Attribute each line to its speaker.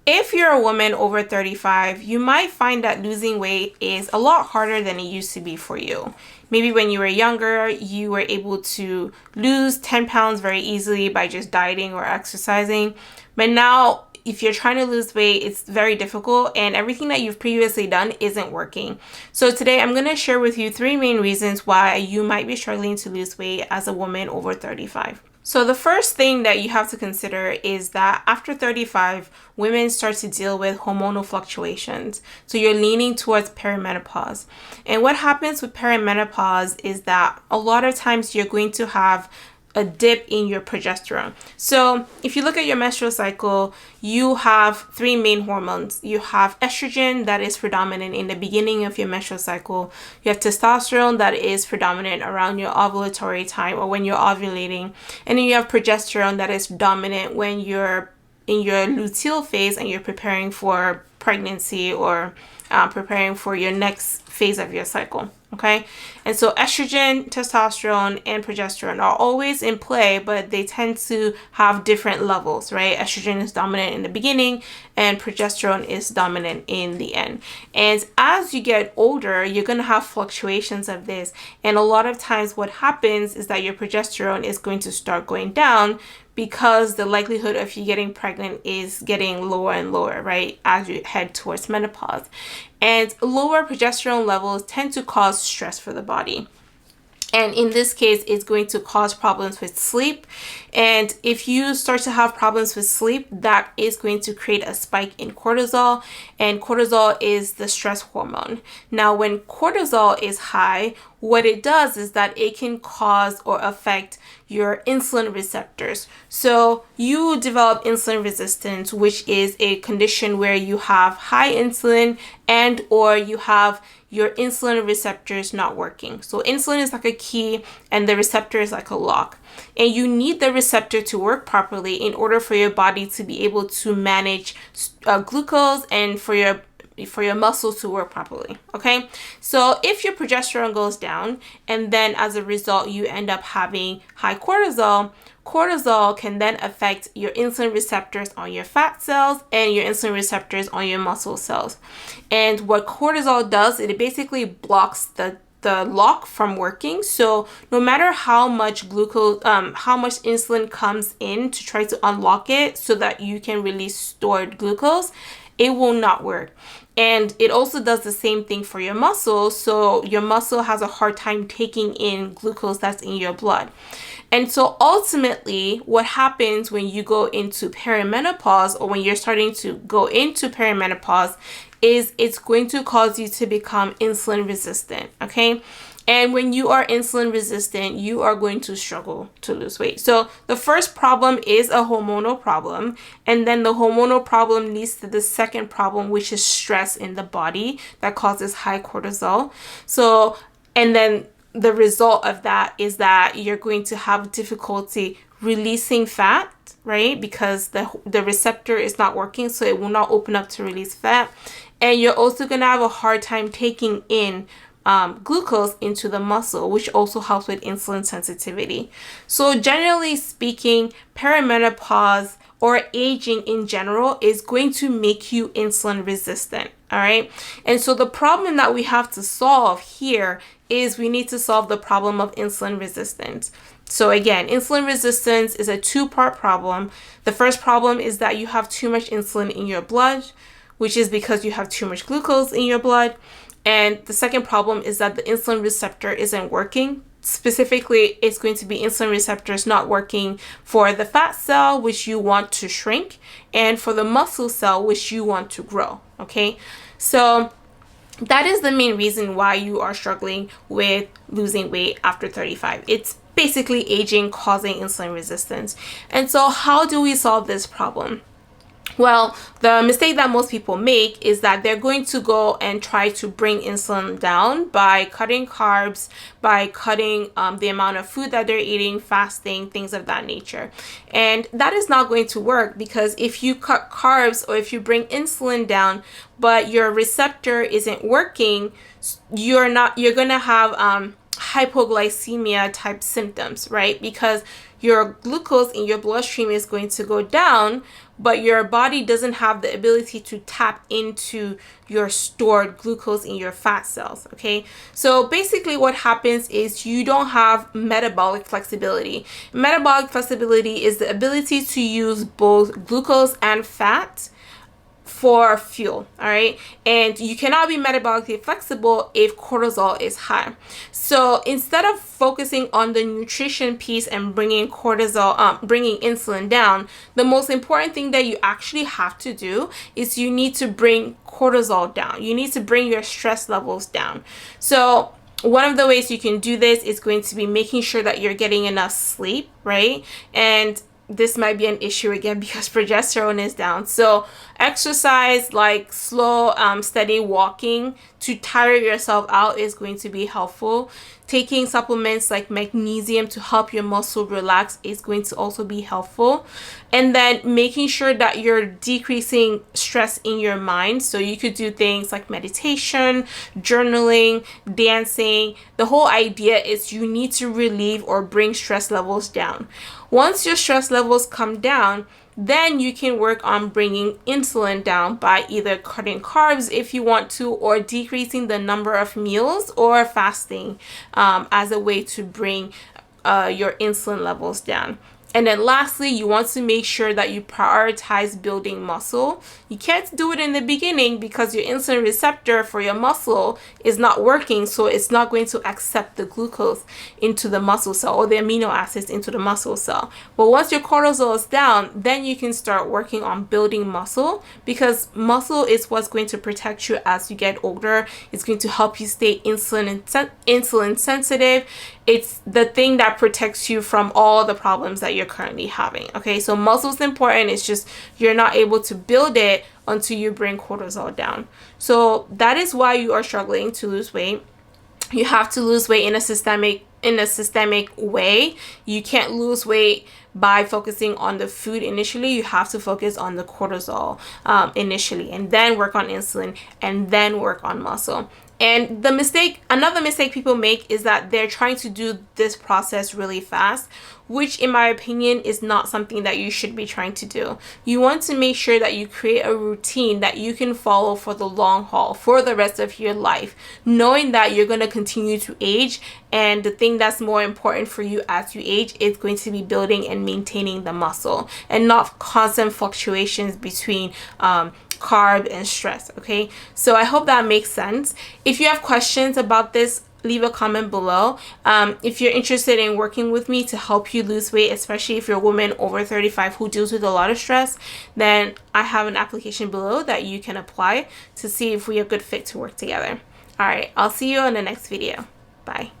Speaker 1: If you're a woman over 35, you might find that losing weight is a lot harder than it used to be for you. Maybe when you were younger, you were able to lose 10 pounds very easily by just dieting or exercising. But now, if you're trying to lose weight, it's very difficult and everything that you've previously done isn't working. So today I'm going to share with you 3 main reasons why you might be struggling to lose weight as a woman over 35. So the first thing that you have to consider is that after 35, women start to deal with hormonal fluctuations. So you're leaning towards perimenopause. And what happens with perimenopause is that a lot of times you're going to have a dip in your progesterone. So if you look at your menstrual cycle, you have 3 main hormones. You have estrogen that is predominant in the beginning of your menstrual cycle. You have testosterone that is predominant around your ovulatory time or when you're ovulating. And then you have progesterone that is dominant when you're in your luteal phase and you're preparing for pregnancy or preparing for your next phase of your cycle. Okay. And so estrogen, testosterone, and progesterone are always in play, but they tend to have different levels, right? Estrogen is dominant in the beginning and progesterone is dominant in the end. And as you get older, you're going to have fluctuations of this. And a lot of times what happens is that your progesterone is going to start going down because the likelihood of you getting pregnant is getting lower and lower, right, as you head towards menopause. And lower progesterone levels tend to cause stress for the body. And in this case, it's going to cause problems with sleep. And if you start to have problems with sleep, that is going to create a spike in cortisol. And cortisol is the stress hormone. Now, when cortisol is high, what it does is that it can cause or affect your insulin receptors. So you develop insulin resistance, which is a condition where you have high insulin and or you have your insulin receptors not working. So insulin is like a key and the receptor is like a lock. And you need the receptor to work properly in order for your body to be able to manage glucose and for your muscles to work properly. Okay. So if your progesterone goes down and then as a result you end up having high cortisol can then affect your insulin receptors on your fat cells and your insulin receptors on your muscle cells. And what cortisol does, it basically blocks the lock from working. So no matter how much glucose, how much insulin comes in to try to unlock it so that you can release stored glucose, it will not work. And it also does the same thing for your muscle. So your muscle has a hard time taking in glucose that's in your blood. And so ultimately, what happens when you go into perimenopause or when you're starting to go into perimenopause is it's going to cause you to become insulin resistant, okay? And when you are insulin resistant, you are going to struggle to lose weight. So the first problem is a hormonal problem. And then the hormonal problem leads to the second problem, which is stress in the body that causes high cortisol. So, and then the result of that is that you're going to have difficulty releasing fat, right? Because the receptor is not working, so it will not open up to release fat. And you're also going to have a hard time taking in glucose into the muscle, which also helps with insulin sensitivity. So generally speaking, perimenopause or aging in general is going to make you insulin resistant. All right. And so the problem that we have to solve here is we need to solve the problem of insulin resistance. So again, insulin resistance is a 2-part problem. The first problem is that you have too much insulin in your blood, which is because you have too much glucose in your blood. And the second problem is that the insulin receptor isn't working. Specifically, it's going to be insulin receptors not working for the fat cell, which you want to shrink, and for the muscle cell, which you want to grow. Okay, so that is the main reason why you are struggling with losing weight after 35. It's basically aging causing insulin resistance. And so how do we solve this problem? Well, the mistake that most people make is that they're going to go and try to bring insulin down by cutting carbs, by cutting the amount of food that they're eating, fasting, things of that nature. And that is not going to work, because if you cut carbs or if you bring insulin down, but your receptor isn't working, you're going to have hypoglycemia type symptoms, right? Because your glucose in your bloodstream is going to go down, but your body doesn't have the ability to tap into your stored glucose in your fat cells. Okay, so basically what happens is you don't have metabolic flexibility. Metabolic flexibility is the ability to use both glucose and fat for fuel. All right, and you cannot be metabolically flexible if cortisol is high. So instead of focusing on the nutrition piece and bringing insulin down, the most important thing that you actually have to do is you need to bring cortisol down. You need to bring your stress levels down. So one of the ways you can do this is going to be making sure that you're getting enough sleep, right? And this might be an issue again because progesterone is down. So exercise like slow, steady walking to tire yourself out is going to be helpful. Taking supplements like magnesium to help your muscle relax is going to also be helpful. And then making sure that you're decreasing stress in your mind. So you could do things like meditation, journaling, dancing. The whole idea is you need to relieve or bring stress levels down. Once your stress levels come down, then you can work on bringing insulin down by either cutting carbs if you want to, or decreasing the number of meals, or fasting as a way to bring your insulin levels down. And then lastly, you want to make sure that you prioritize building muscle. You can't do it in the beginning because your insulin receptor for your muscle is not working, so it's not going to accept the glucose into the muscle cell or the amino acids into the muscle cell. But once your cortisol is down, then you can start working on building muscle, because muscle is what's going to protect you as you get older. It's going to help you stay insulin sensitive. It's the thing that protects you from all the problems that you're currently having. Okay, so muscle is important. It's just you're not able to build it until you bring cortisol down. So that is why you are struggling to lose weight. You have to lose weight in a systemic way. You can't lose weight by focusing on the food initially. You have to focus on the cortisol initially, and then work on insulin, and then work on muscle. And another mistake people make is that they're trying to do this process really fast, which in my opinion is not something that you should be trying to do. You want to make sure that you create a routine that you can follow for the long haul, for the rest of your life, knowing that you're going to continue to age, and the thing that's more important for you as you age is going to be building and maintaining the muscle, and not constant fluctuations between carb and stress. Okay, so I hope that makes sense. If you have questions about this, leave a comment below. If you're interested in working with me to help you lose weight, especially if you're a woman over 35 who deals with a lot of stress, then I have an application below that you can apply to see if we are a good fit to work together. All right, I'll see you in the next video. Bye.